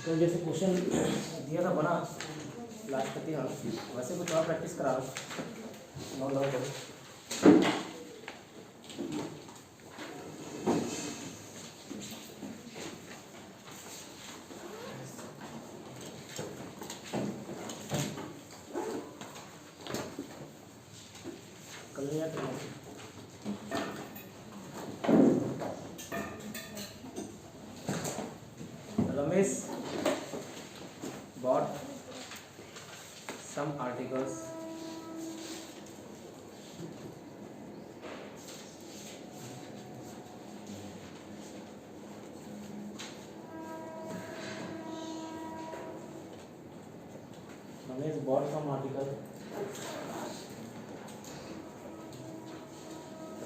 तो जैसे क्वेश्चन दिया था बना लास्ट तक ही वैसे कुछ और प्रैक्टिस करा लो नौ करो। कल नहीं आता Ramesh bought some articles Ramesh bought some articles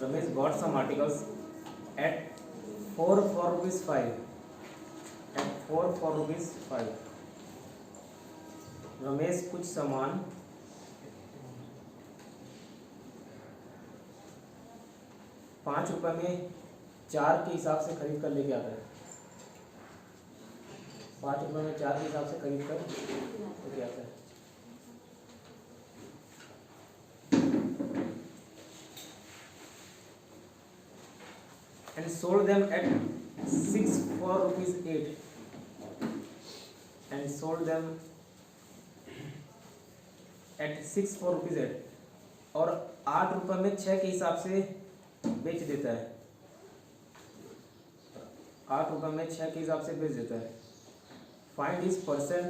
Ramesh bought some articles at 4 for rupees 5 at 4 for rupees 5 Ramesh कुछ सामान 5 रुपए में 4 के हिसाब से खरीद कर लेके आता है। 5 रुपए में 4 के हिसाब से खरीद कर लेके आता है। And sold them at 6 for rupees 8 and sold them at 6 for rupees 8 और 8 रुपए में 6 के हिसाब से बेच देता है। 8 रुपए में 6 के हिसाब से बेच देता है। फाइंड इज परसेंट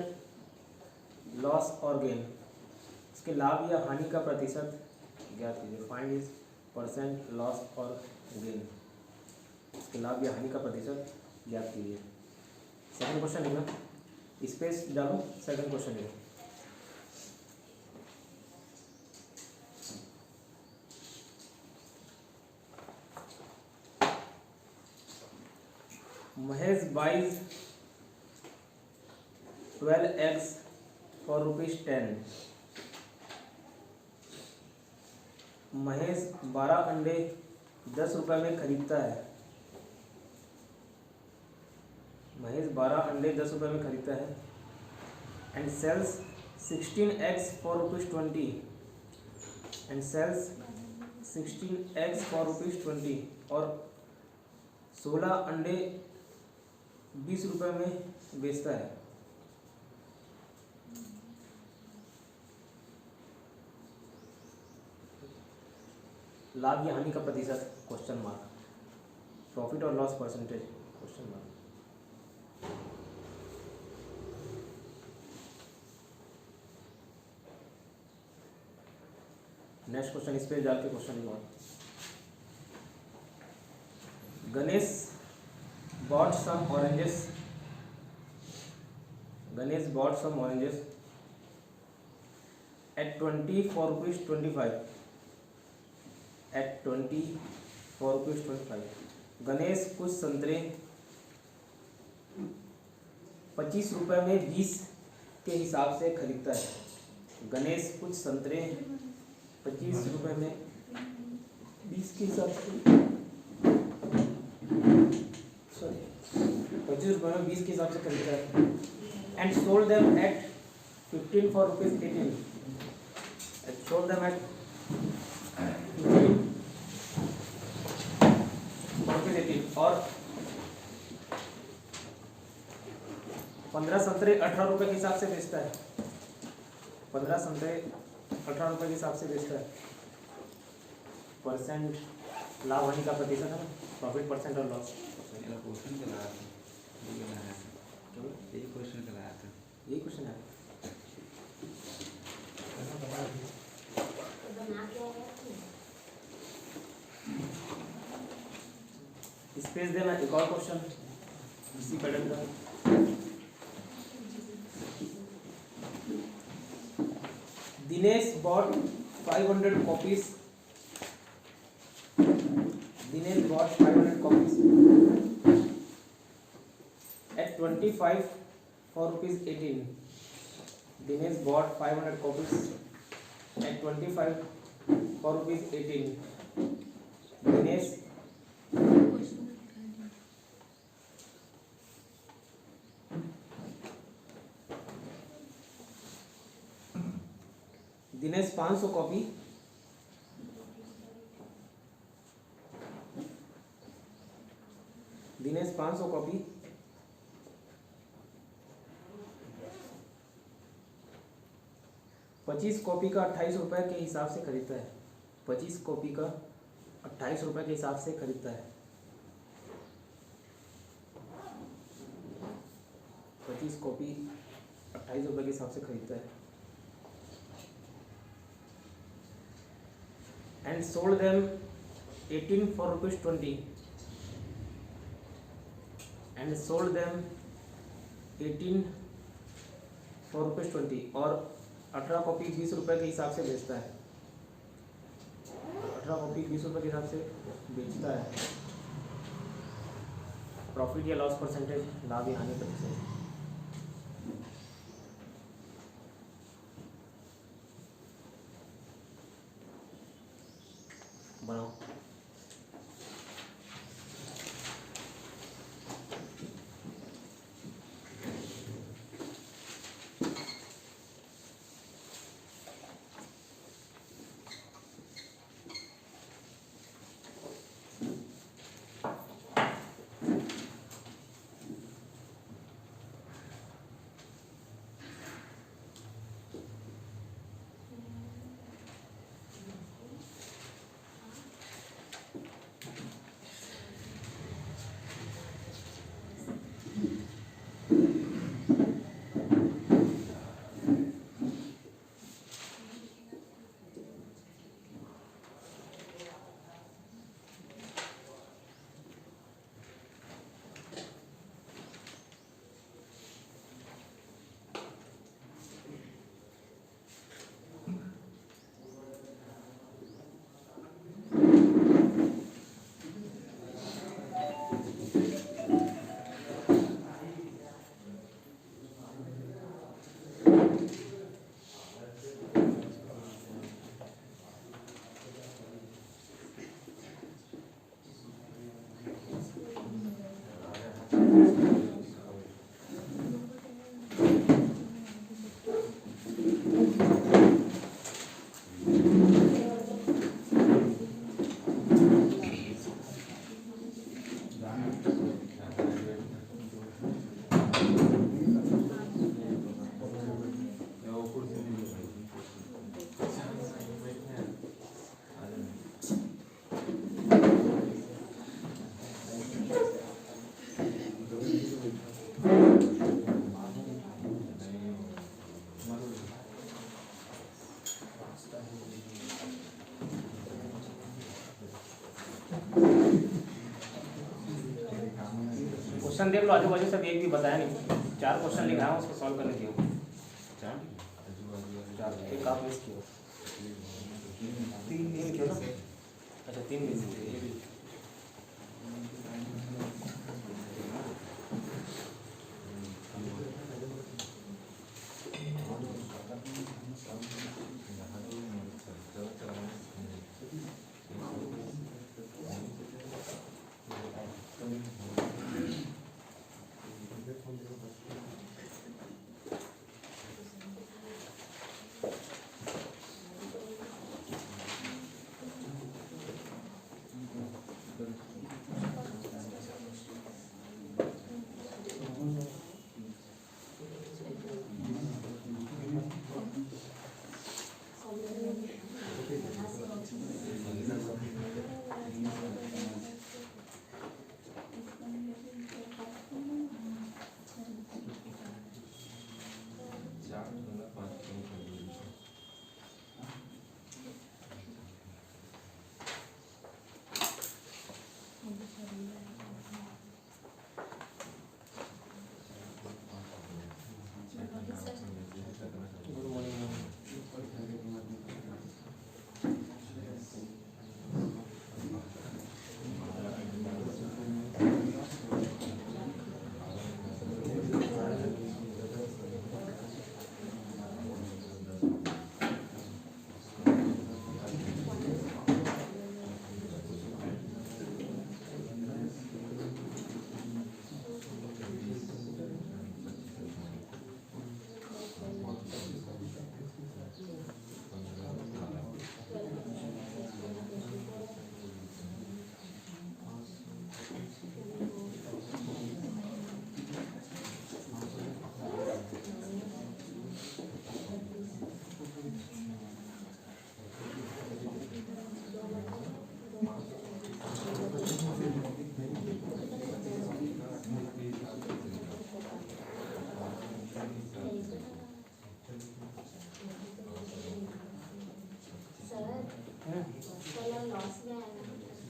लॉस और गेन, इसके लाभ या हानि का प्रतिशत ज्ञात कीजिए। फाइंड इज परसेंट लॉस और गेन, इसके लाभ या हानि का प्रतिशत ज्ञात कीजिए। सेकंड क्वेश्चन है ना, स्पेस डालो। सेकंड क्वेश्चन है Mahesh buys 12 eggs for rupees 10। Mahesh 12 अंडे 10 रुपए में खरीदता है। महेश 12 अंडे 10 रुपए में खरीदता है। And sells 16 eggs for rupees 20 and sells 16 eggs for rupees 20 और 16 अंडे 20 रुपए में बेचता है। लाभ या हानि का प्रतिशत क्वेश्चन मार्क, प्रॉफिट और loss percentage question mark. Next question इस पे जाके क्वेश्चन लिखो। Ganesh bought some oranges Ganesh bought some oranges at 20 for rupees 25 at 20 for rupees 25 Ganesh कुछ संतरे 25 रुपए में 20 के हिसाब से खरीदता है। गणेश कुछ संतरे 25 रुपए में 20 के हिसाब से 25 रुपए में 20 के हिसाब से खरीदता है। And sold them at 15 for rupees 18 and sold them at 15 for rupees 18 और 15 संतरे 18 रुपए के हिसाब से बेचता है। 15 संतरे 18 रुपए के हिसाब से बेचता है। परसेंट लाभ हानि का प्रतिशत है, प्रॉफिट परसेंट और लॉस। क्वेश्चन चला यही क्वेश्चन कराया था, यही क्वेश्चन है। स्पेस देना। एक और क्वेश्चन इसी पैटर्न का। Dinesh bought 500 copies Dinesh bought 500 copies at 25 for rupees 18. Dinesh bought 500 copies at 25 for rupees 18. Dinesh Dinesh 500 copy, Dinesh 500 copy 25 copy का 28 रुपये के हिसाब से खरीदता है। 25 कॉपी का 28 रुपये के हिसाब से खरीदता है। 25 कॉपी 28 रुपये के हिसाब से खरीदता है। And sold them 18 for ₹20 and sold them 18 for ₹20 और 18 कॉपी 20 रुपये के हिसाब से बेचता है। 18 कॉपी 20 रुपये के हिसाब से बेचता है। प्रॉफिट या लॉस परसेंटेज, लाभ या हानि प्रतिशत। बनाओ। क्वेश्चन देख लो, आजू बाजू सब एक भी बताया नहीं। 4 क्वेश्चन लिखा है, उसको सॉल्व करने दियो। एक आप मिस किया। 3 क्यों ना? अच्छा 3 मिस किए।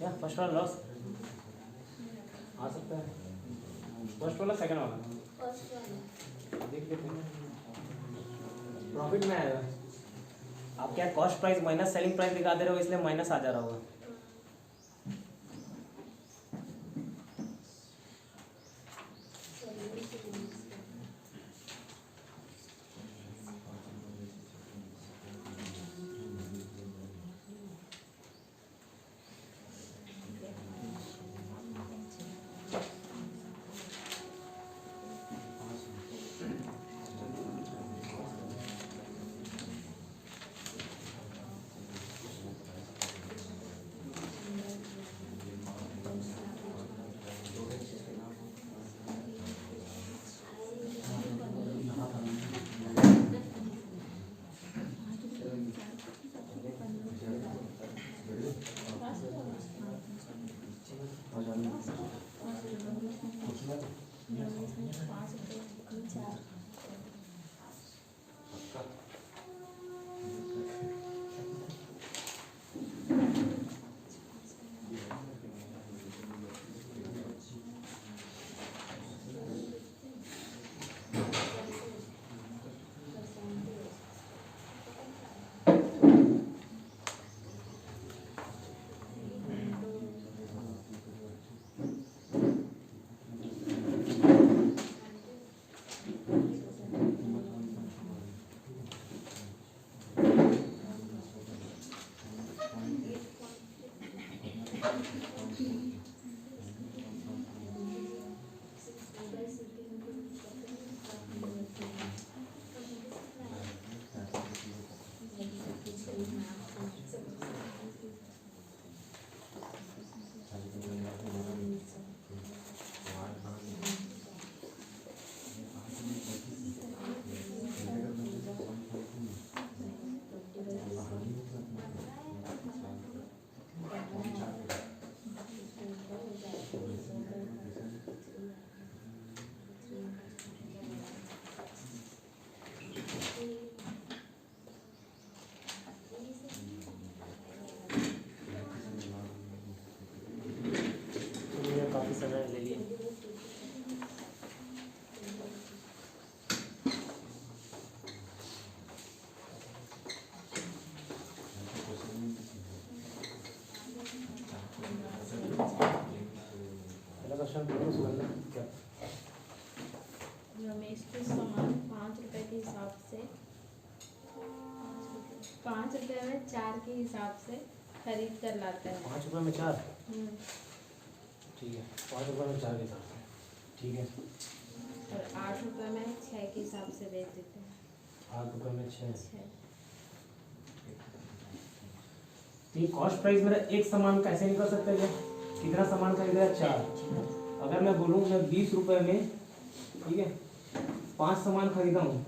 क्या फर्स्ट वाला लॉस आ सकता है, फर्स्ट वाला सेकंड वाला देख लेते हैं। प्रॉफिट में आएगा, आप क्या cost price minus selling price दिखा दे रहे हो इसलिए माइनस आ जा रहा होगा। काफ़ी समय ले लिए। रमेश के सामान 5 रुपए के हिसाब से 5 रुपए में 4 के हिसाब से खरीद कर लाता है। 5 रुपये में 4, ठीक है, 5 रुपये में 4 के हिसाब से, ठीक है। और 8 रुपए में 6 के हिसाब से बेच देते हैं। 8 रुपये में 6। 6 ये कॉस्ट प्राइस मेरा एक सामान कैसे निकल सकता है क्या? कितना सामान खरीदा है? 4। अगर मैं बोलूँ मैं 20 रुपये में, ठीक है, 5 सामान खरीदा हूँ,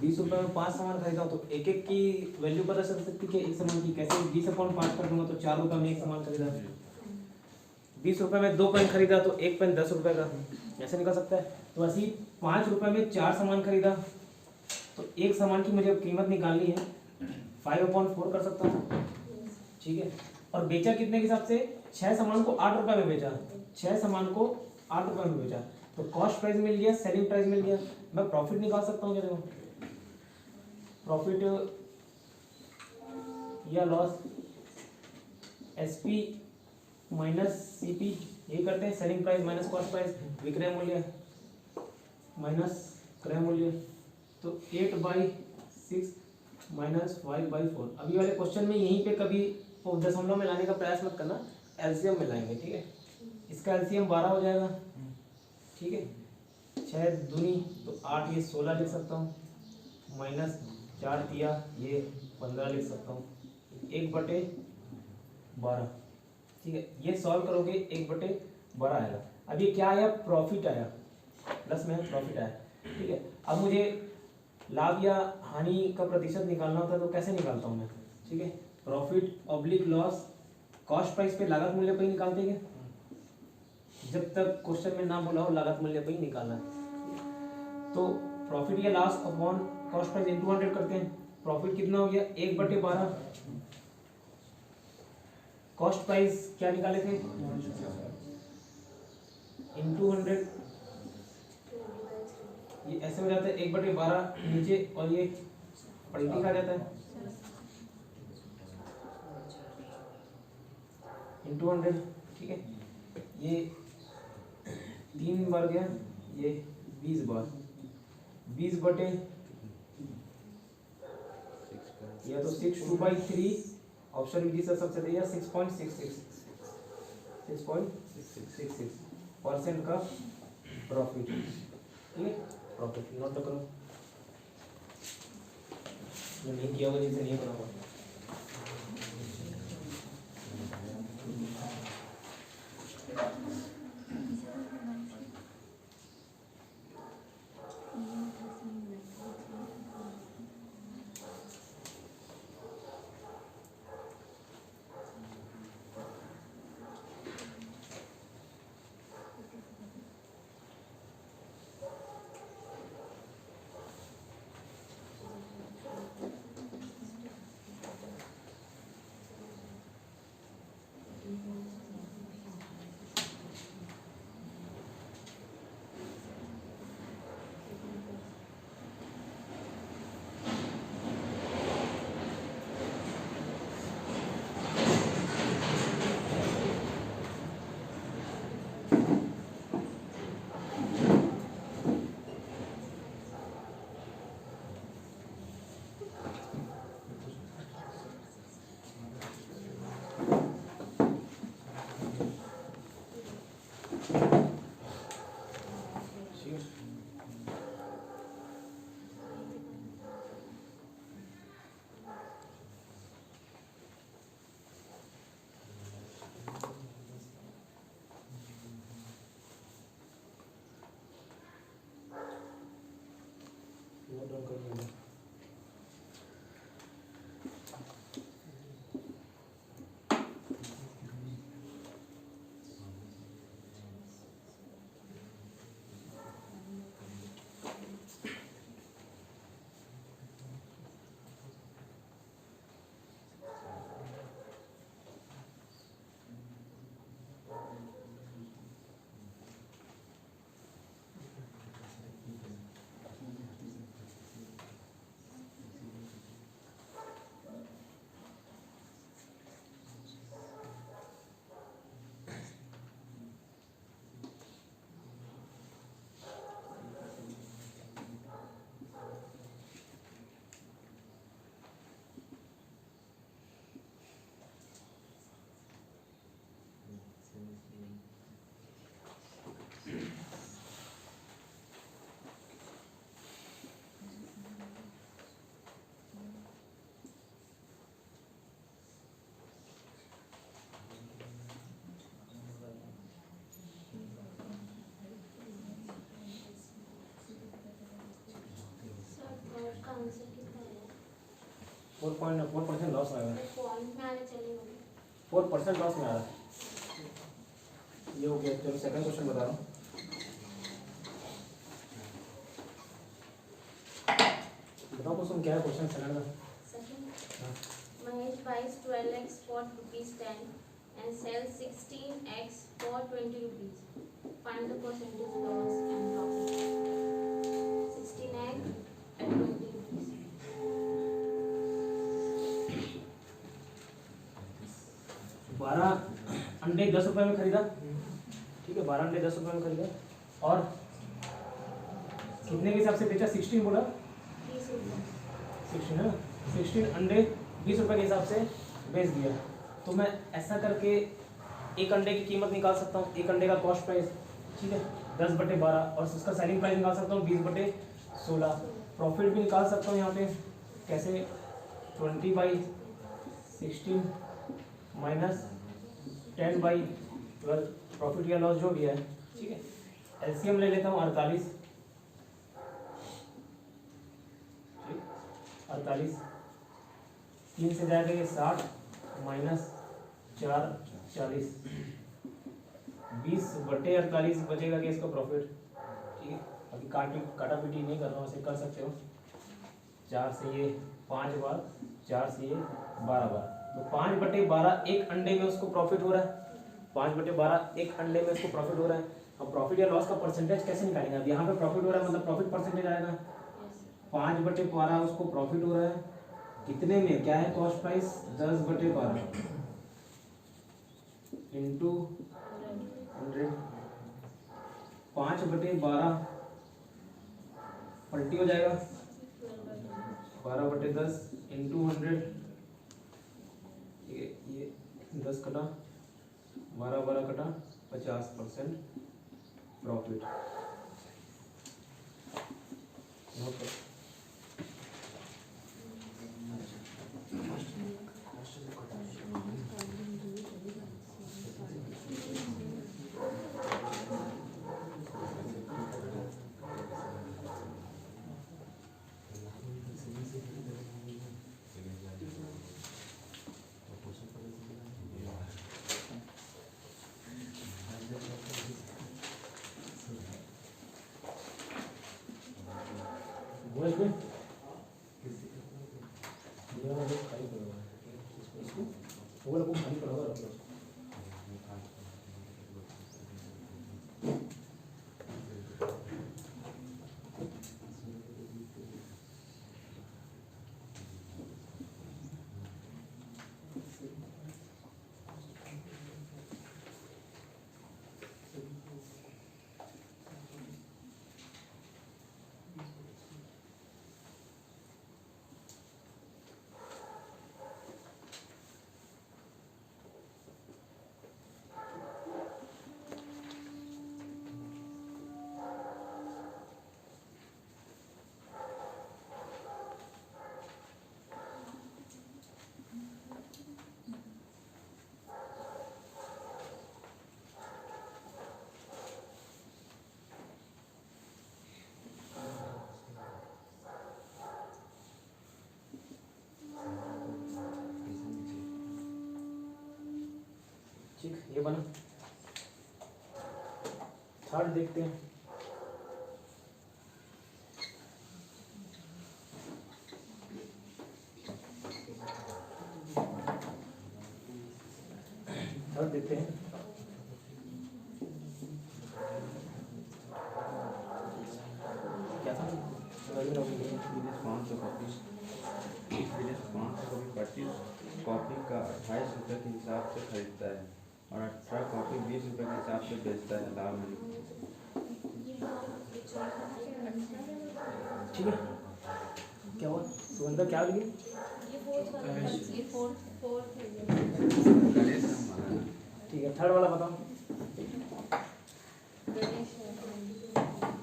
20 रुपये में 5 सामान खरीदा हूँ, तो एक एक की वैल्यू पता चल सकती है कि एक सामान की कैसे 20/5 कर दूंगा तो 4 रुपये में एक सामान खरीदा। 20 रुपये में 2 पेन खरीदा तो एक पेन 10 रुपये का, ऐसे निकल सकता है। तो ऐसे ही 5 रुपये में 4 सामान खरीदा तो एक सामान की मुझे कीमत निकालनी है, 5/4 कर सकता हूँ, ठीक है। और बेचा कितने के हिसाब से? 6 सामान को 8 रुपये में बेचा, 6 सामान को 8 रुपये में बेचा, तो कॉस्ट प्राइस मिल गया, सेलिंग प्राइस मिल गया। मैं प्रॉफिट निकाल सकता हूँ क्या? देखो प्रॉफिट या लॉस एसपी माइनस सीपी, यही करते हैं, selling price minus cost price, विक्रय मूल्य माइनस क्रय मूल्य, तो 8/6 माइनस 5/4। अभी वाले क्वेश्चन में यहीं पे कभी दशमलव में लाने का प्रयास मत करना, एलसीएम में लाएंगे, ठीक है। इसका एलसीएम 12 हो जाएगा, ठीक है। 6 दूनी तो 8, ये 16 लिख सकता हूँ, माइनस 4 तिया ये 15 लिख सकता हूँ, 1/12, ठीक है। ये सॉल्व करोगे 1/12 आएगा। अब ये क्या आया? प्रॉफिट आया, प्लस में प्रॉफिट आया, ठीक है। अब मुझे लाभ या हानि का प्रतिशत निकालना होता है तो कैसे निकालता हूँ मैं, ठीक है। Profit oblique loss cost price पे लागत मूल्य पे ही निकालते हैं, जब तक क्वेश्चन में ना बोला हो लागत मूल्य पे ही निकालना है। तो प्रॉफिट या loss upon cost price into 100 करते हैं। प्रॉफिट कितना हो गया? 1/12, कॉस्ट प्राइस क्या निकाले थे, इंटू 100, ये ऐसे हो जाता है 1/12 नीचे, और ये पॉइंटिंग आ जाता है इंटू 100, ठीक है। ये 3 बार गया, ये 20 बार, 20 बटे या तो 6/2/3, ऑप्शन बी से सबसे दिया 6.66% का प्रॉफिट, ठीक है। प्रॉफिट नोट तो करो, जो नहीं किया होगा जिसे नहीं बना होगा। आंसर कितना है? 4% लॉस आएगा, पॉइंट में आने चलेगा 4% लॉस में आ रहा है। ये हो गया। चलो सेकंड क्वेश्चन बता रहा हूँ। बताओ क्वेश्चन क्या है, क्वेश्चन सेकंड का। Mahesh buys 12x for ₹10 and sells 16x for ₹20. Find the percentage loss and profit. 16x at ₹20. 12 अंडे 10 रुपए में खरीदा, ठीक है। 12 अंडे 10 रुपए में खरीदा, और कितने के हिसाब से बेचा? 16 बोला, 16 है ना। 16 अंडे 20 रुपए के हिसाब से बेच दिया। तो मैं ऐसा करके एक अंडे की कीमत निकाल सकता हूँ, एक अंडे का कॉस्ट प्राइस, ठीक है, 10/12, और उसका सेलिंग प्राइस निकाल सकता हूँ 20/16। प्रॉफिट भी निकाल सकता हूँ यहाँ पे, कैसे? 20/16 माइनस 10/12, प्रॉफिट या लॉस जो भी है, ठीक है। एलसीएम ले लेता हूँ 48, 48, 3 से जाएगा ये 60 माइनस 4 40, 20/48 बचेगा कि इसका प्रॉफिट, ठीक है। अभी काटा पीटी नहीं कर रहा हूँ, ऐसे कर सकते हो। 4 से ये 5 बार, 4 से ये 12 बार, तो 5/12 एक अंडे में उसको प्रॉफिट हो रहा है, 5/12 एक अंडे में उसको प्रॉफिट हो रहा है। अब प्रॉफिट या लॉस का परसेंटेज कैसे निकालेंगे? अब यहाँ पे प्रॉफिट हो रहा है मतलब प्रॉफिट परसेंटेज आएगा। 5/12 उसको प्रॉफिट हो रहा है, कितने में? क्या है कॉस्ट प्राइस? 10/12 इंटू 100। 5/12 पलटी हो जाएगा 12/10 इंटू 100। ये 10 कटा 12 कटा 50% प्रॉफिट। वो इसमें ये वाला जो खाली पड़ा हुआ है इसको वो वाला को खाली पड़ा हुआ रखो। ठीक, ये बना। थर्ड देखते हैं। थर्ड देखते हैं। क्या था? 500 कॉपी 25 कॉपी का 28 रुपये के हिसाब से खरीदता है और 18 कॉपी 20 रुपये के हिसाब से बेचता है। लाभ नहीं। ठीक है, क्या हुआ सुगंधा? क्या लिखी? गणेश का हमारा ठीक है, थर्ड वाला बताओ।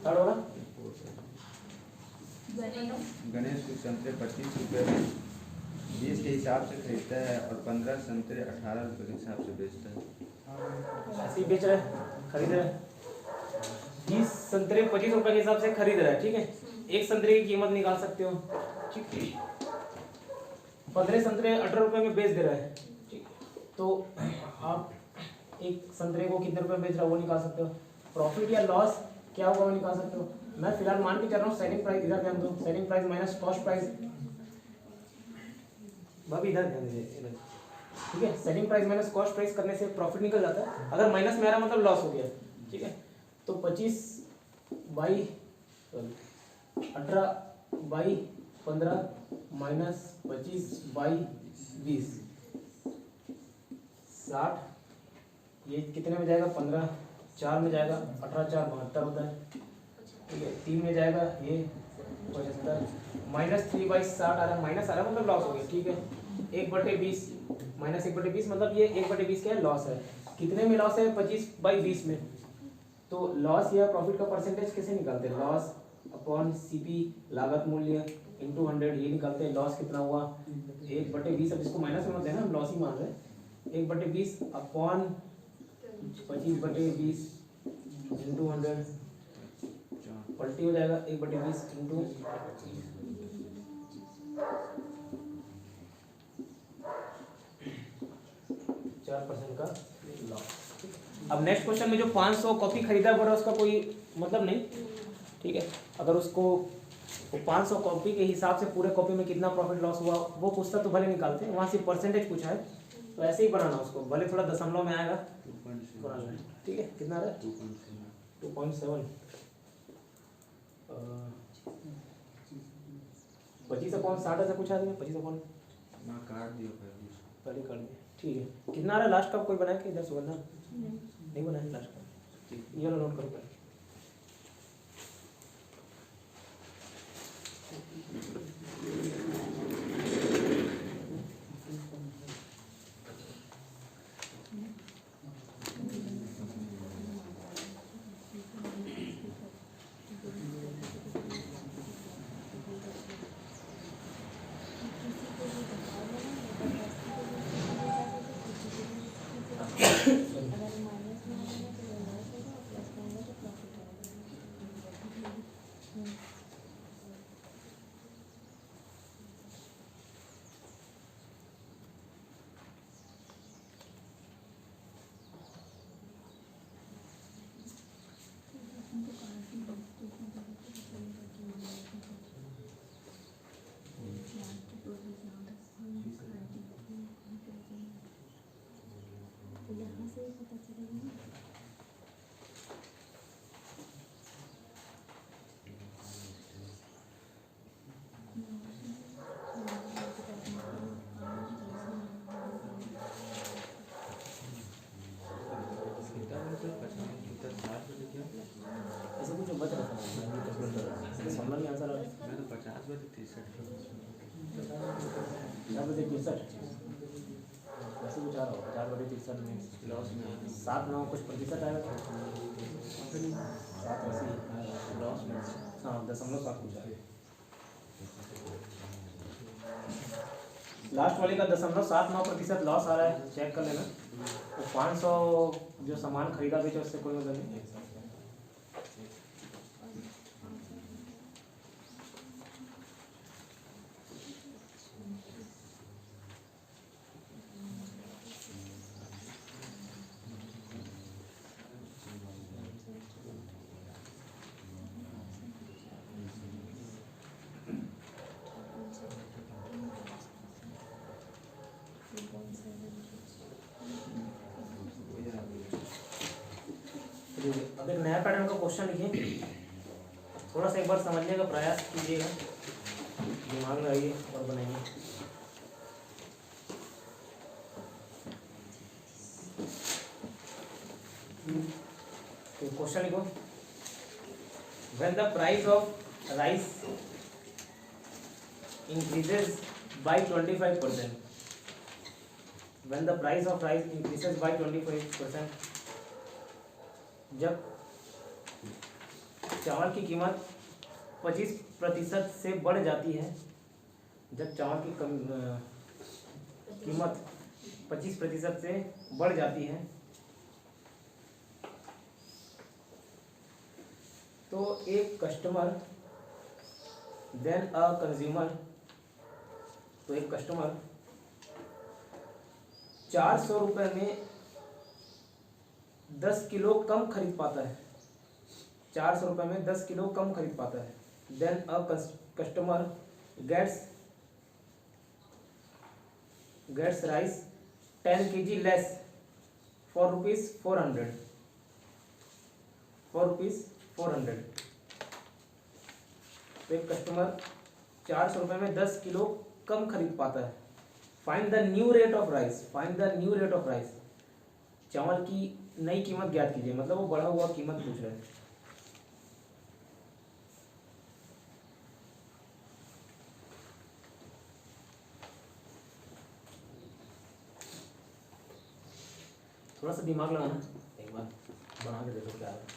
थर्ड वाला गणेश कुछ संतरे 25 रुपये 20 के हिसाब से खरीदता है और 15 संतरे 18 रुपये के हिसाब से बेचता है। ऐसे ही बेच रहा है, खरीद रहा है। 20 संतरे 25 रुपए के हिसाब से खरीद रहा है, ठीक है। एक संतरे की कीमत निकाल सकते हो, ठीक है। 15 संतरे 18 रुपए में बेच दे रहा है, ठीक। तो आप एक संतरे को कितने रुपए में बेच रहा है वो निकाल सकते हो। प्रॉफिट या लॉस क्या होगा वो निकाल सकते हो। मैं फिलहाल मान के चल रहा हूँ सेलिंग प्राइस, इधर ध्यान दो, selling price minus cost price. भाभी इधर ध्यान दीजिए, इधर, ठीक है। Selling price minus cost price करने से प्रॉफिट निकल जाता है। अगर माइनस में आ रहा मतलब लॉस हो गया, ठीक है। तो 18/15 माइनस 25/20 60। ये कितने में जाएगा? 15 4 में जाएगा, 18 4 72 होता है, ठीक है। 3 में जाएगा ये 75 माइनस 3/60 आ रहा है, माइनस आ रहा है मतलब लॉस हो गया, ठीक है। 1/20 माइनस 1/20 मतलब ये 1/20 क्या है? लॉस है। कितने में लॉस है? 25/20 में। तो लॉस या प्रॉफिट का परसेंटेज कैसे निकालते हैं? लॉस अपॉन सीपी लागत मूल्य इंटू 100, ये निकालते हैं। लॉस कितना हुआ? 1/20। अब इसको माइनस में मत देना, हम लॉस ही मान रहे हैं। 1/20 अपॉन 25/20 इंटू 100 पलटी हो जाएगा। 1/20 इंटू 4% का लॉस। अब नेक्स्ट क्वेश्चन में जो 500 कॉपी खरीदा पड़ा उसका कोई मतलब नहीं, ठीक है। अगर उसको वो 500 कॉपी के हिसाब से पूरे कॉपी में कितना प्रॉफिट लॉस हुआ वो पूछता तो भले निकालते हैं, वहाँ सिर्फ परसेंटेज पूछा है तो ऐसे ही बनाना उसको, भले थोड़ा दशमलव में आएगा 2.7 ठीक है। कितना आ रहा है 2.7 25/60 ऐसा कुछ आ रहा है 25 ना काट दियो पहले कर दिया ठीक है। कितना आ रहा है लास्ट का कोई बनाया कि इधर से बनना नहीं बनाया लास्ट का, ये नोट करो पहले। ऐसे कुछ बच रहा था समझ में आंसर आ रहा है। मैं तो 50 बजे 63 ऐसे कुछ आ रहा होगा 4/63 में लॉस में 7-9 कुछ प्रतिशत आएगा 7 लॉस में हाँ 0.7 कुछ आएगा। लास्ट वाले का 0.79% लॉस आ रहा है, चेक कर लेना। वो 500 जो सामान खरीदा बेचा उससे कोई मतलब नहीं। अब एक नया पैटर्न का क्वेश्चन लिखिए, थोड़ा सा एक बार समझने का प्रयास कीजिएगा, दिमाग लगाइए और बनाइए। तो क्वेश्चन लिखो, when the price of rice increases by 25%, when the price of rice increases by 25%, जब चावल की कीमत 25% से बढ़ जाती है, जब चावल की कीमत 25% से बढ़ जाती है तो एक कस्टमर देन अ कंज्यूमर, तो एक कस्टमर 400 रुपये में 10 किलो कम खरीद पाता है, 400 रुपये में 10 किलो कम खरीद पाता है। Then a customer gets rice 10 kg less for ₹400, तो एक कस्टमर 400 रुपये में 10 किलो कम खरीद पाता है। Find the new rate of rice, चावल की नई कीमत ज्ञात कीजिए, मतलब वो बढ़ा हुआ कीमत पूछ रहे हैं। थोड़ा सा दिमाग लगाना, एक बार बना के देखो क्या है।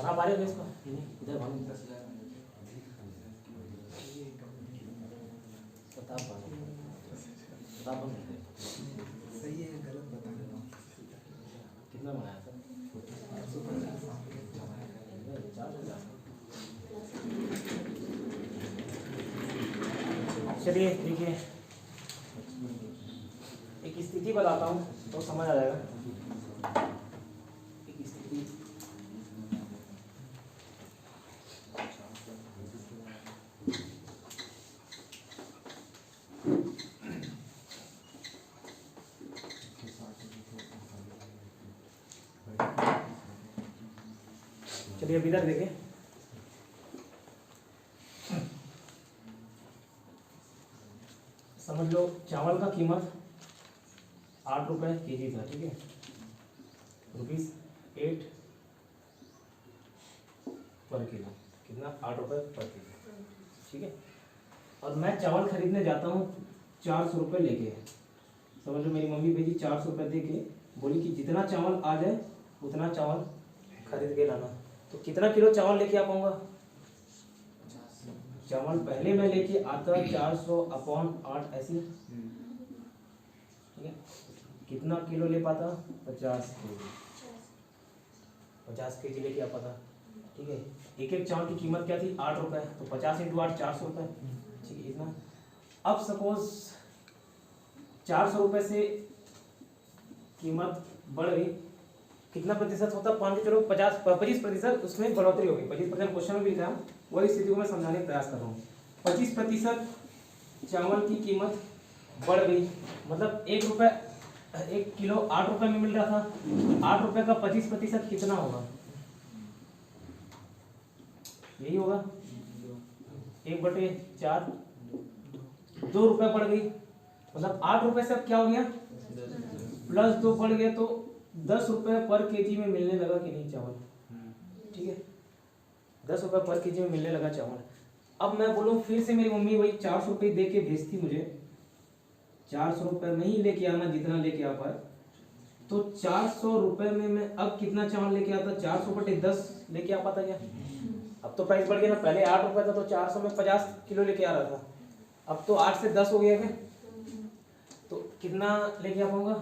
बना पा रहे हो इसको? इधर बनो, किताब बनो। सही है, गलत बता रहे हो। कितना बनाया था? 450। चलिए देखिए, एक स्थिति बताता हूँ तो समझ आ जाएगा। एक स्थिति, चलिए अब इधर देखिए, समझ लो चावल का कीमत 8 रुपये केजी था, ठीक है, ₹8 पर किलो, कितना? 8 रुपये पर किलो, ठीक है। और मैं चावल खरीदने जाता हूँ 400 रुपये लेके, समझ लो मेरी मम्मी भेजी 400 रुपये दे के, बोली कि जितना चावल आ जाए उतना चावल खरीद के लाना। तो कितना किलो चावल लेके आ पाऊंगा? चावल पहले मैं लेके आता 400/8 ऐसी, ठीक है। कितना किलो ले पाता? 50 केजी, 50 केजी लेके आ पाता, ठीक है। एक एक चावल की कीमत क्या थी? 8 रुपये, तो 50 × 8 400 रुपये, ठीक है, इतना। अब सपोज 400 रुपये से कीमत बढ़ गई, कितना प्रतिशत होता? 5 चलो 25%, उसमें बढ़ोतरी होगी। 25% क्वेश्चन में भी था, वही स्थिति को मैं समझाने का प्रयास कर रहा हूँ। 25% चावल की कीमत बढ़ गई, मतलब 1 किलो 8 रुपये में मिल रहा था, 8 रुपये का 25% कितना होगा? यही होगा 1/4, 2 रुपये बढ़ गई, मतलब 8 रुपये से अब क्या हो गया? +2 बढ़ गया, तो 10 रुपये पर केजी में मिलने लगा कि नहीं चावल, ठीक है, 10 रुपये पर केजी में मिलने लगा चावल। अब मैं बोलूँ फिर से मेरी मम्मी वही 400 रुपये दे के भेजती मुझे, 400 रुपये में ही लेके आना जितना लेके आ पाए, तो 400 रुपये में मैं अब कितना चावल लेके आता? 400/10 लेके आ पाता क्या? अब तो प्राइस बढ़ गया ना, पहले 8 रुपये था तो 400 में 50 किलो लेके आ रहा था, अब तो 8 से 10 हो गया क्या? तो कितना लेके आ पाऊंगा?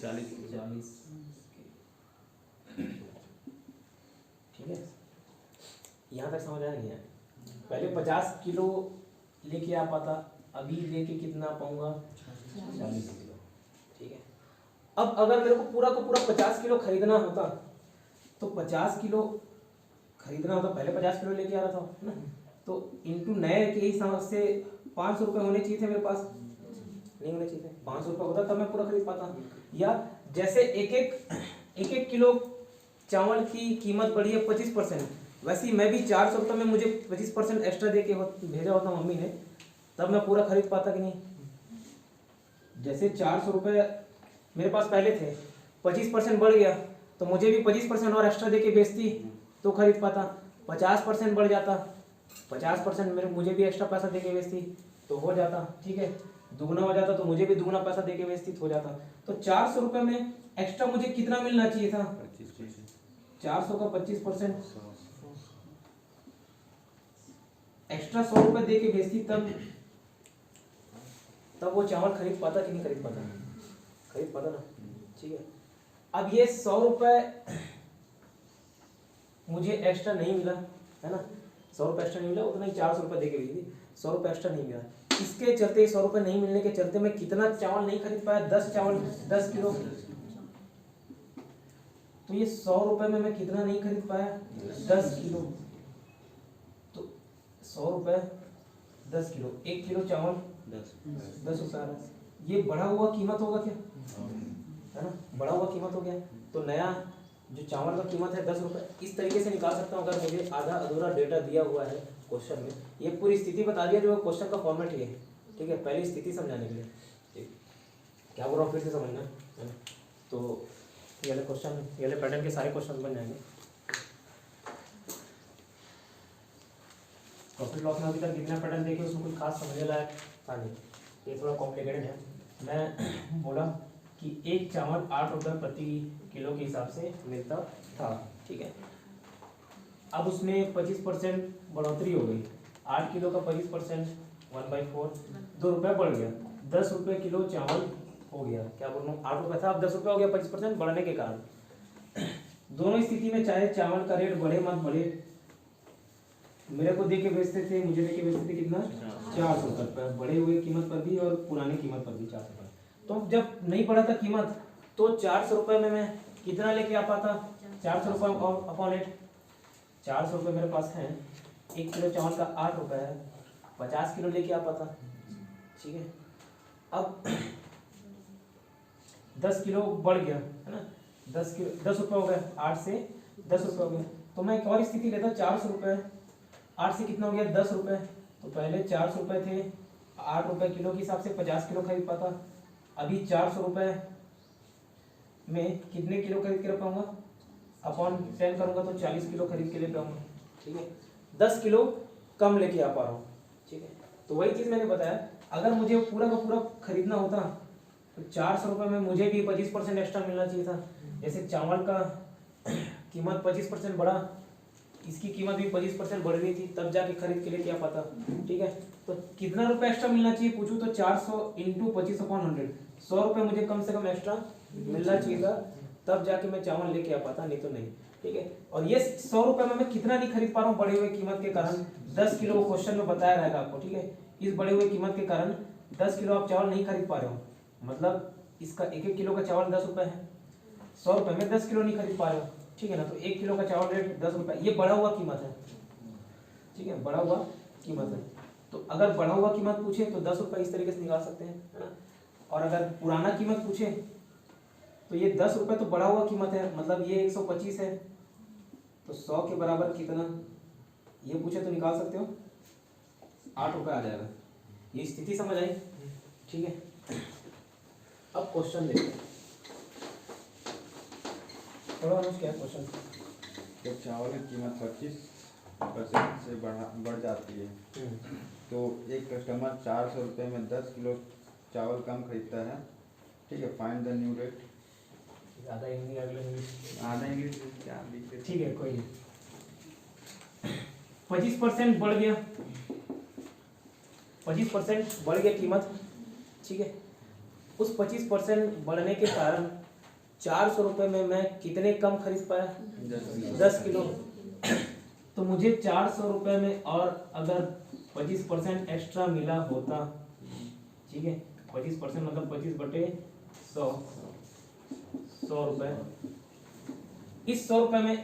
40। ठीक है, यहाँ तक समझ आ गया? पहले 50 किलो लेके आ पाता, अभी लेके कितना आ पाऊंगा? 40 किलो, ठीक है। अब अगर मेरे को पूरा का पूरा 50 किलो खरीदना होता, तो 50 किलो खरीदना होता, पहले 50 किलो लेके आ रहा था ना, तो इंटू नए के हिसाब से 500 रुपये होने चाहिए थे मेरे पास, नहीं होने चाहिए थे। 500 रुपये होता तब मैं पूरा खरीद पाता। या जैसे एक एक किलो चावल की कीमत बढ़ी है 25%, वैसे ही मैं भी 400 रुपये में मुझे 25% एक्स्ट्रा दे के भेजा होता मम्मी ने, तब मैं पूरा खरीद पाता कि नहीं? जैसे 400 रुपये मेरे पास पहले थे, 25% बढ़ गया, तो मुझे भी 25% और एक्स्ट्रा दे के बेचती तो खरीद पाता। 50% बढ़ जाता, 50% मेरे मुझे भी एक्स्ट्रा पैसा दे के बेचती तो हो जाता, ठीक है। दुगना हो जाता तो मुझे भी दुगना पैसा दे के बेचती तो हो जाता। तो 400 रुपये में एक्स्ट्रा मुझे कितना मिलना चाहिए था? 400 का 25%, एक्स्ट्रा 100 रुपये दे के बेचती, तब वो चावल खरीद पाता कि नहीं खरीद पाता? खरीद पाता ना, ठीक है। अब ये 100 रुपये मुझे एक्स्ट्रा नहीं मिला, है ना, 100 रुपये एक्स्ट्रा नहीं मिला, उतना ही 400 रुपये दे के भेजी थी, 100 रुपये एक्स्ट्रा नहीं मिला। इसके चलते 100 रुपये नहीं मिलने के चलते मैं कितना चावल नहीं खरीद पाया? 10 किलो। तो ये 100 रुपये में मैं कितना नहीं खरीद पाया? 10 किलो। तो 100 रुपये 10 किलो, 1 किलो चावल 10 रुपये आ रहा है। ये बढ़ा हुआ कीमत होगा क्या? है ना, बढ़ा हुआ कीमत हो गया। तो नया जो चावल का कीमत है 10 रुपये, इस तरीके से निकाल सकता हूँ अगर मुझे आधा अधूरा डेटा दिया हुआ है क्वेश्चन में। ये पूरी स्थिति बता दिया जो क्वेश्चन का फॉर्मेट ही है, ठीक है, पहली स्थिति समझाने के लिए। ठीक, क्या बोल रहा हूँ फिर से समझना, है ना। तो ये वाले क्वेश्चन, ये वाले पैटर्न के सारे क्वेश्चन बन जाएंगे। प्रॉफिट लॉस में अभी तक जितना पैटर्न देखे उसमें कुछ खास समझने लायक था नहीं, ये थोड़ा कॉम्प्लिकेटेड है। मैं बोला कि एक चावल 8 रुपये प्रति किलो के हिसाब से मिलता था, ठीक है। अब उसमें 25% बढ़ोतरी हो गई, 8 किलो का 25% 1/4, 2 रुपये बढ़ गया, 10 रुपये किलो चावल हो गया। क्या बोल रहा हूँ, 8 रुपये था अब 10 रुपये हो गया 25% बढ़ने के कारण। दोनों स्थिति में चाहे चावल का रेट बढ़े मत बढ़े, मेरे को दे के बेचते थे, मुझे दे के बेचते थे कितना 400 रुपये, बढ़े हुए कीमत पर भी और पुरानी कीमत पर भी 400 रुपये। तो जब नहीं बढ़ा था कीमत तो 400 रुपये में मैं कितना लेके आ पाता, 400 रुपये अपॉन 8, 400 रुपये मेरे पास हैं, 1 किलो चावल का 8 रुपये है, 50 किलो लेके आ पाता। ठीक है, अब 10 किलो बढ़ गया है ना, 10 रुपये हो गए, 8 से 10 रुपये हो गए, तो मैं एक और स्थिति लेता, 400 रुपये, 8 से कितना हो गया 10 रुपये, तो पहले 400 रुपये थे, 8 रुपये किलो के हिसाब से 50 किलो खरीद पाता, अभी 400 रुपये में कितने किलो खरीद के रख पाऊंगा, अपॉन 10 करूंगा तो 40 किलो खरीद के ले पाऊंगा। ठीक है, 10 किलो कम लेके आ पा रहा हूँ। ठीक है, तो वही चीज़ मैंने बताया, अगर मुझे पूरा का पूरा खरीदना होता तो 400 रुपये में मुझे भी 25% एक्स्ट्रा मिलना चाहिए था। जैसे चावल का कीमत 25% बढ़ा, इसकी कीमत भी 25% बढ़ रही थी, तब जाके खरीद के लेके आ पाता। ठीक है, तो कितना रुपये एक्स्ट्रा मिलना चाहिए पूछूं तो 400 इंटू 25/100, 100 रुपये मुझे कम से कम एक्स्ट्रा मिलना चाहिए था, तब जाके मैं चावल लेके आ पाता, नहीं तो नहीं। ठीक है, और ये 100 रुपये में मैं कितना नहीं खरीद पा रहा हूँ बढ़े हुए कीमत के कारण, 10 किलो क्वेश्चन में बताया रहेगा आपको। ठीक है, इस बढ़े हुए कीमत के कारण 10 किलो आप चावल नहीं खरीद पा रहे हो, मतलब इसका 1 किलो का चावल 10 रुपये है, 100 रुपये में 10 किलो नहीं खरीद पा रहे हो। ठीक है ना, तो 1 किलो का चावल रेट 10 रुपये, ये बढ़ा हुआ कीमत है। ठीक है, बढ़ा हुआ कीमत है, तो अगर बढ़ा हुआ कीमत पूछे तो 10 रुपये इस तरीके से निकाल सकते हैं, है ना। और अगर पुराना कीमत पूछे तो ये 10 रुपये तो बढ़ा हुआ कीमत है, मतलब ये 125 है, तो 100 के बराबर कितना, ये पूछे तो निकाल सकते हो, 8 रुपये आ जाएगा। ये स्थिति समझ आई। ठीक है, अब क्वेश्चन देखते हैं, थोड़ा अनुज क्या क्वेश्चन। जब चावल की कीमत 25% से बढ़ जाती है तो एक कस्टमर 400 रुपये में 10 किलो चावल कम खरीदता है। ठीक है, फाइंड द न्यू रेट। ज़्यादा हिंदी अगले इंग्लिश, आधा इंग्लिश क्या लिख रहे? ठीक है कोई नहीं। 25% बढ़ गया, 25% बढ़ गया कीमत। ठीक है, उस 25% बढ़ने के कारण 400 रुपये में मैं कितने कम खरीद पाया, 10 किलो। तो मुझे 400 रुपये में और अगर 25% एक्स्ट्रा मिला होता, ठीक है, 25% मतलब 25/100, 100 रुपये। इस 100 रुपये में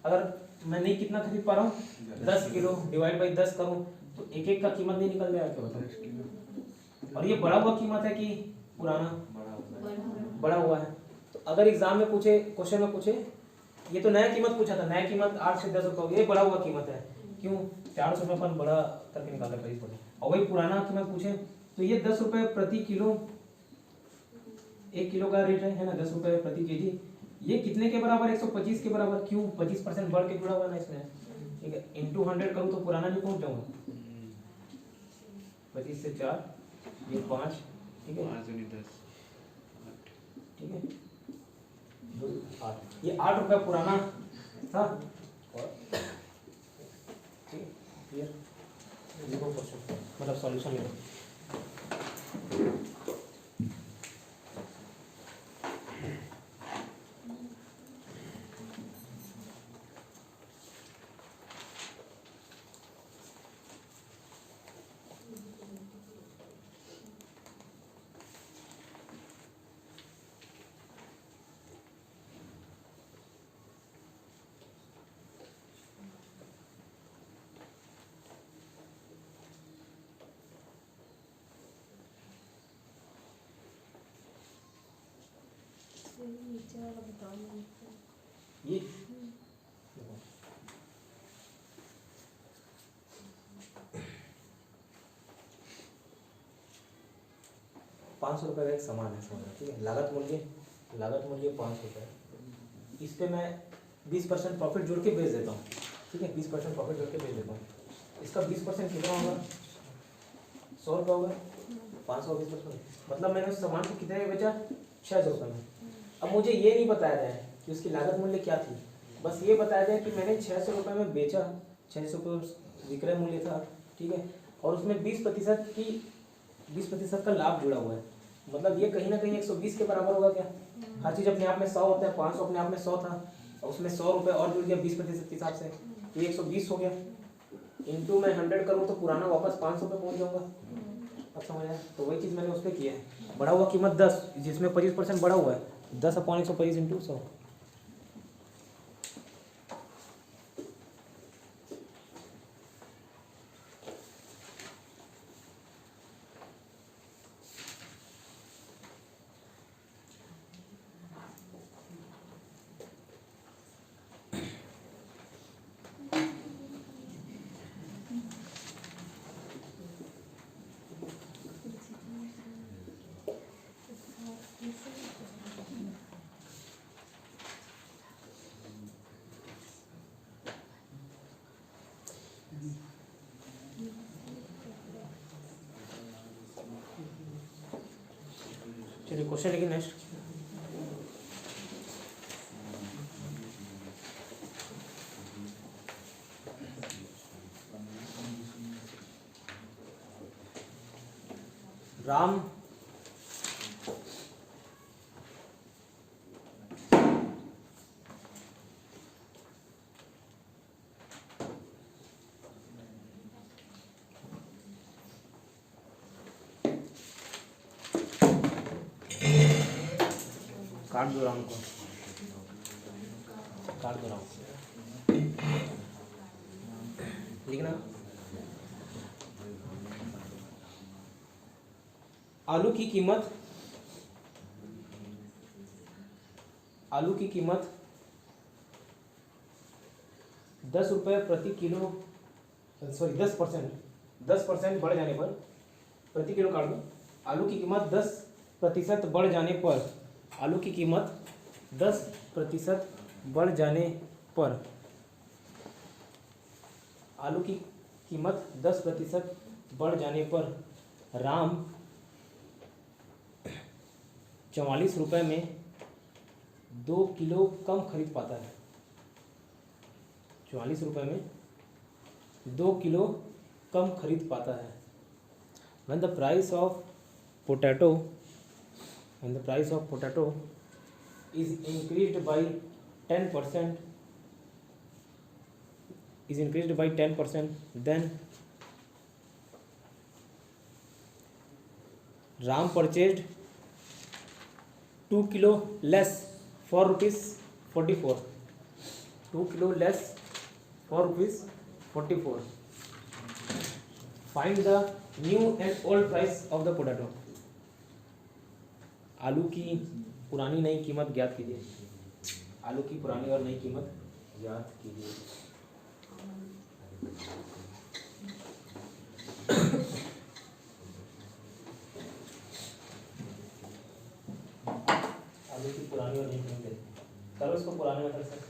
अगर मैं नहीं कितना खरीद पा रहा हूँ, 10 किलो, डिवाइड बाई 10 करूँ तो एक एक का कीमत नहीं निकल जाएगा, क्या बताओ। और ये बढ़ा हुआ कीमत है कि पुराना, बढ़ा हुआ है। तो अगर एग्जाम में पूछे, क्वेश्चन में पूछे, ये तो नया कीमत पूछा था, नया कीमत 8 से 10 रुपये, ये बढ़ा हुआ कीमत है, क्यों 400 रुपये अपन बढ़ा करके निकाला 25%। और वही पुराना कीमत पूछे तो ये 10 रुपये प्रति किलो, 1 किलो का रेट है ना, 10 रुपये प्रति केजी, ये कितने के बराबर, 125 के बराबर, क्यों 25% बढ़ के जुड़ा हुआ ना इसमें। ठीक है, इंटू 100 करूँ तो पुराना नहीं पहुँच जाऊँगा, 25 से 4, ये 5, ठीक है, 5 दूनी 10, ठीक है, 2, 8, ये 8 रुपये पुराना था। और ठीक है, क्लियर, देखो क्वेश्चन मतलब सॉल्यूशन लिखो। नीचे वाला बताओ ना। ये 500 रुपये का एक सामान है, समझना। ठीक है, लागत मूल्य 500 रुपये, इस पे मैं 20% प्रॉफिट जोड़ के बेच देता हूँ। ठीक है, 20% प्रॉफिट जोड़ के बेच देता हूँ। इसका 20% कितना होगा, 100 रुपये होगा, 500 20%, मतलब मैंने उस सामान को कितने में बेचा, 600 रुपये में। अब मुझे ये नहीं बताया जाए कि उसकी लागत मूल्य क्या थी, बस ये बताया जाए कि मैंने 600 रुपये में बेचा, 600 रुपये विक्रय मूल्य था, ठीक है, और उसमें 20% का लाभ जुड़ा हुआ है। मतलब ये कहीं ना कहीं 120 के बराबर होगा क्या? हर चीज़ अपने आप में 100 होता है, 500 अपने आप में 100 था, और उसमें 100 रुपये और जुड़ गया 20% के हिसाब से, तो ये 120 हो गया। इंटू मैं 100 करूँ तो पुराना वापस 500 पे पहुँच जाऊँगा। अब समझ आया? तो वही चीज़ मैंने उस पर किया है। बढ़ा हुआ कीमत 10, जिसमें 25% बढ़ा हुआ है, 10/125 इंटू 100। चलिए क्वेश्चन लेकिन नेक्स्ट। राम काट दो राम को, काट दो राम, लिखना। आलू की कीमत 10 रुपये प्रति किलो, सॉरी 10% बढ़ जाने पर, प्रति किलो काट दो। आलू की कीमत 10% बढ़ जाने पर, आलू की कीमत 10% बढ़ जाने पर, आलू की कीमत 10% बढ़ जाने पर राम 44 रुपये में 2 किलो कम खरीद पाता है। 44 रुपये में 2 किलो कम खरीद पाता है। When the price of potato is increased by 10%, then Ram purchased 2 kilo less for ₹44. 2 kilo less for ₹44. Find the new and old price of the potato. आलू की पुरानी नई कीमत ज्ञात कीजिए। आलू की पुरानी और नई कीमत ज्ञात कीजिए। आलू की पुरानी और नई कीमत करो इसको पुराने मतलब से।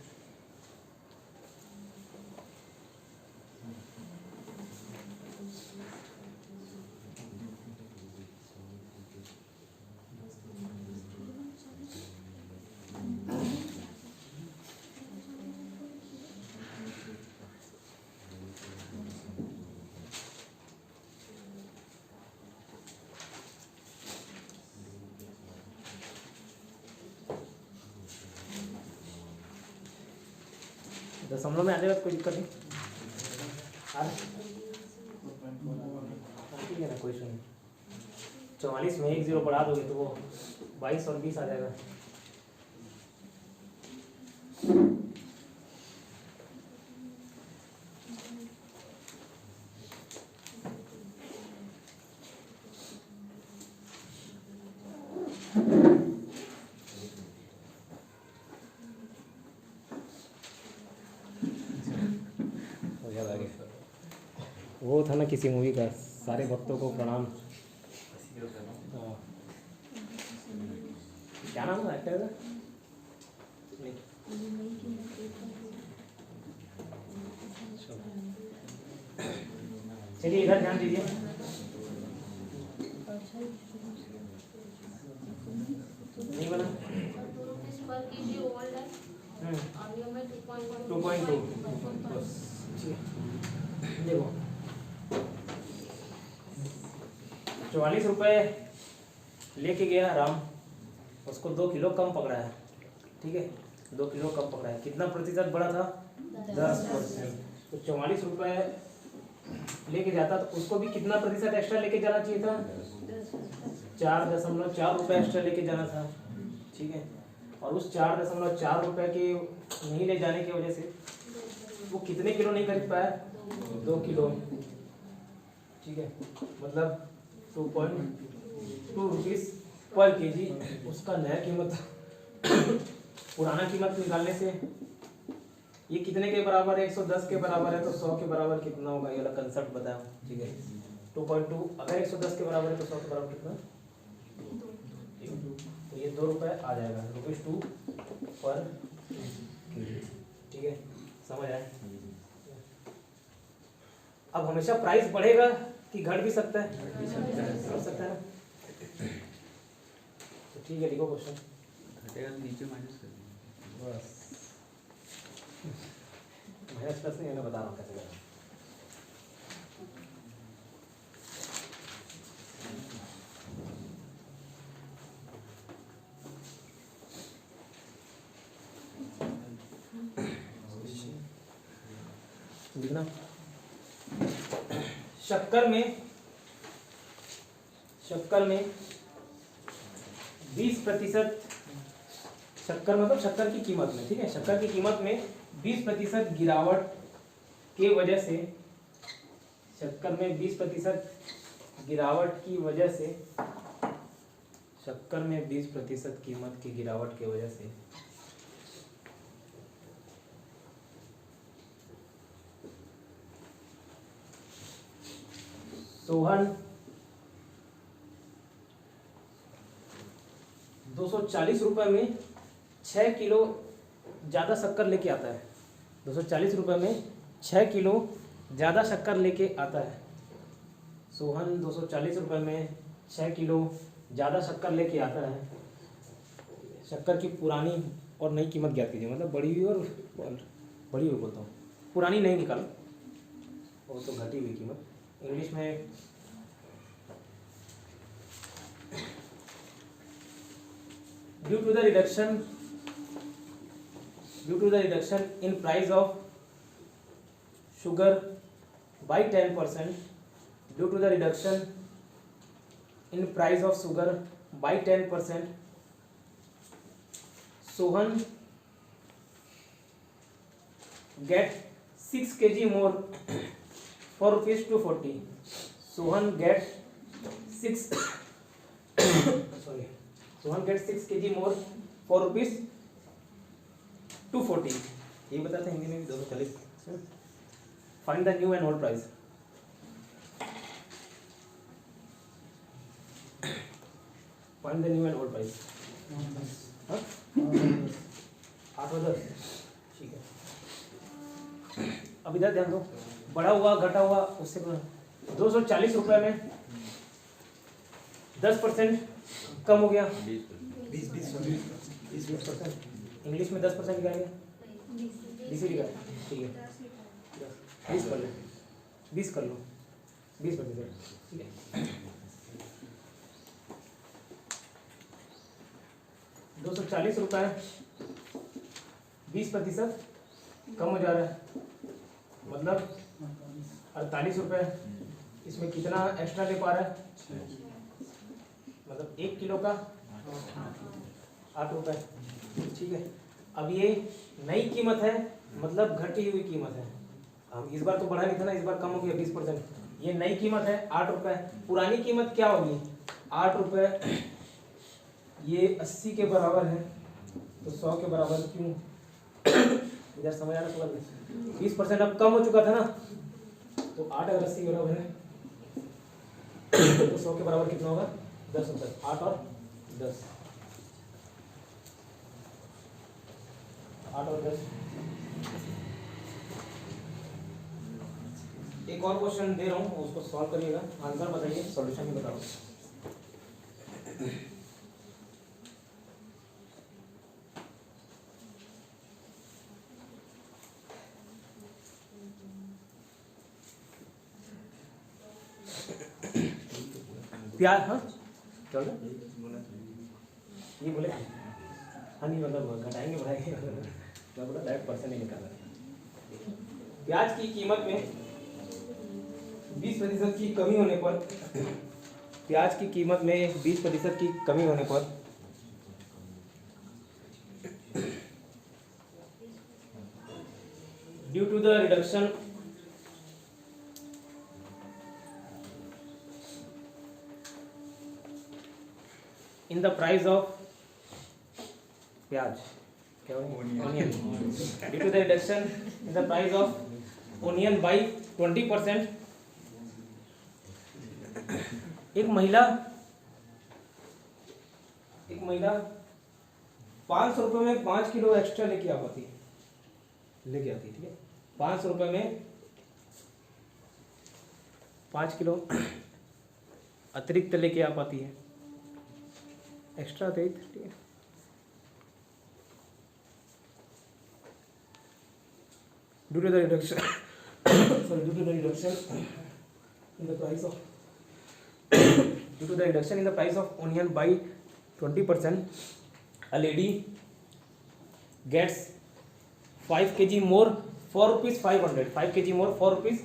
दशमलव में आ जाएगा, कोई दिक्कत नहीं। ठीक है ना, कोई नहीं। 44 में 1 0 बढ़ा दोगे तो वो 22 और 20 आ जाएगा। वो था ना किसी मूवी का, सारे भक्तों को प्रणाम। हाँ। क्या नाम है एक्टर का? चलिए इधर ध्यान दीजिए। नहीं बना। पर कीजिए ओल्ड है और न्यू में 2.2 2.2 बस ठीक है। देखो 44 रुपये लेके गया राम, उसको 2 किलो कम पकड़ा है, ठीक है, 2 किलो कम पकड़ा है, कितना प्रतिशत बढ़ा था? 10%। तो 44 रुपये लेके जाता तो उसको भी कितना प्रतिशत एक्स्ट्रा लेके जाना चाहिए था? 4.4 रुपये एक्स्ट्रा लेके जाना था, ठीक है। और उस 4.4 रुपये के नहीं ले जाने की वजह से वो कितने किलो नहीं खरीद पाया? 2 किलो, ठीक है, मतलब 2.2 रुपीज़ पर केजी उसका नया कीमत पुराना कीमत निकालने से ये कितने के बराबर है? 110 के बराबर है, तो 100 के बराबर कितना होगा? ये वाला कंसेप्ट बताया, ठीक है। 2.2 अगर 110 के बराबर है तो 100 के बराबर कितना? तो ये 2 रुपये आ जाएगा, ₹2 पर केजी, ठीक है, समझ आए? अब हमेशा प्राइस बढ़ेगा कि घट भी सकता है? घट सकता है, तो ठीक है, लिखो क्वेश्चन। घटेगा तो नीचे माइनस कर देंगे। बस माइनस प्लस नहीं है, मैं बता रहा हूँ कैसे करना। लिखना शक्कर में 20% शक्कर मतलब शक्कर की कीमत में, ठीक है, शक्कर की कीमत में 20% गिरावट के वजह से, शक्कर में 20% गिरावट की वजह से, शक्कर में 20% कीमत की गिरावट की वजह से सोहन 240 रुपये में 6 किलो ज़्यादा शक्कर लेके आता है। 240 रुपये में 6 किलो ज़्यादा शक्कर लेके आता है। सोहन 240 रुपये में 6 किलो ज़्यादा शक्कर लेके आता है। शक्कर की पुरानी और नई कीमत ज्ञात कीजिए, मतलब बढ़ी हुई और बढ़ी हुई बोलता हूँ, पुरानी नहीं निकालो, वो तो घटी हुई कीमत। इंग्लिश में due to the reduction in price of sugar by 10%, due to the reduction in price of sugar by 10%, Sohan get 6 kg more for ₹240. Sohan get 6 Sohan get 6 kg more for ₹240. ये बताते हैं हिंदी में भी 240। Find the new and old price. Find the new and old price. 8 और 10, ठीक है। अब इधर ध्यान दो, बढ़ा हुआ घटा हुआ उससे 240 रुपये में 10% कम हो गया, 20%। इंग्लिश में 10% क्या है? 20 लिखा है, ठीक है, 20 कर लो, 20 कर लो, 20%, ठीक है। 240 रुपये 20% कम हो जा रहा है, मतलब 48 रुपये। इसमें कितना एक्स्ट्रा ले पा रहा है? मतलब 1 किलो का 8 रुपये, ठीक है। अब ये नई कीमत है, मतलब घटी हुई कीमत है। हम इस बार तो बढ़ा नहीं था ना, इस बार कम हो गया 20%। ये नई कीमत है 8 रुपये। पुरानी कीमत क्या होगी? 8 रुपये। ये 80 के बराबर है, तो 100 के बराबर क्यों? इधर समझ आ रहा है? 20% अब कम हो चुका था ना, तो 8 अगर 80 के बराबर है तो 100 के बराबर कितना होगा? 10 रुपये। 8 और 10, 8 और 10। एक और क्वेश्चन दे रहा हूँ, उसको सॉल्व करिएगा, आंसर बताइए, सॉल्यूशन भी बताओ। प्याज, हाँ चल ये बोले हाँ नहीं मतलब घटाएंगे बढ़ाएंगे मैं बोला डायरेक्ट परसेंट ही निकाला। प्याज की कीमत में 20% की कमी होने पर, प्याज की कीमत में 20% की कमी होने पर due to the reduction in the price of प्याज क्या onion due to the reduction in the price of onion by 20%, एक महिला 500 रुपये में 5 किलो एक्स्ट्रा लेके आती है, ठीक है 500 रुपये में 5 किलो अतिरिक्त लेके आ पाती है, एक्स्ट्रा अतिरिक्त, ठीक है। Due to the reduction in the price of due to the reduction in the price of onion by 20%, a lady gets 5 kg more for rupees 500, 5 kg more for rupees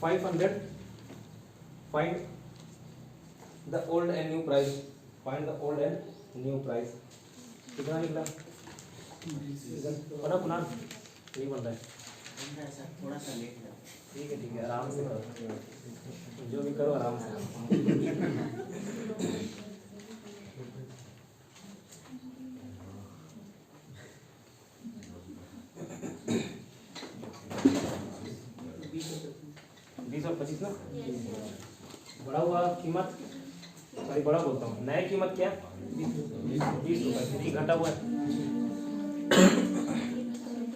500. Find the old and new price, find the old and new price। कितना निकला बड़ा पुनः नहीं बन रहा है, थोड़ा सा लेट है। ठीक है आराम से करो, जो भी करो आराम से। 20 और 25 ना, बड़ा हुआ कीमत, सॉरी बड़ा बोलता हूँ, नया कीमत क्या 20 रुपये, घटा हुआ है।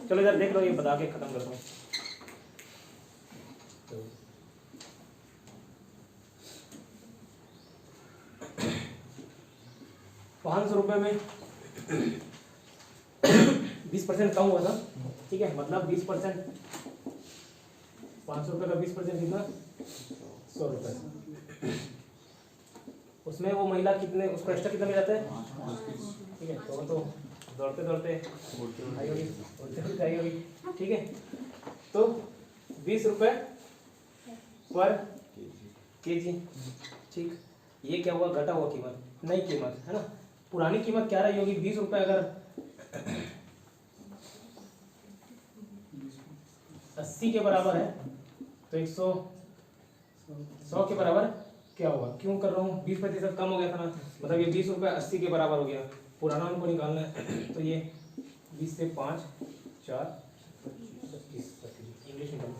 चलो इधर देख लो, ये बता के खत्म करता हूँ। 500 रुपये में 20% कम हुआ था, ठीक है, मतलब 20%, 500 रुपये का 20% कितना 100 रुपये। उसमें वो महिला कितने, उसको एक्स्ट्रा कितना मिल जाता है, ठीक है, तो दौड़ते दौड़ते आई होगी, ठीक है। तो 20 रुपये पर केजी, ठीक। ये क्या हुआ, घटा हुआ कीमत, नई कीमत है ना। पुरानी कीमत क्या रही होगी 20 रुपये, अगर 80 के बराबर है तो 100 के बराबर क्या होगा, क्यों कर रहा हूँ 20% कम हो गया था ना, मतलब ये 20 रुपये 80 के बराबर हो गया, पुराना उनको निकालना है। तो ये 20 से 5 4 25 इंग्लिश निकाल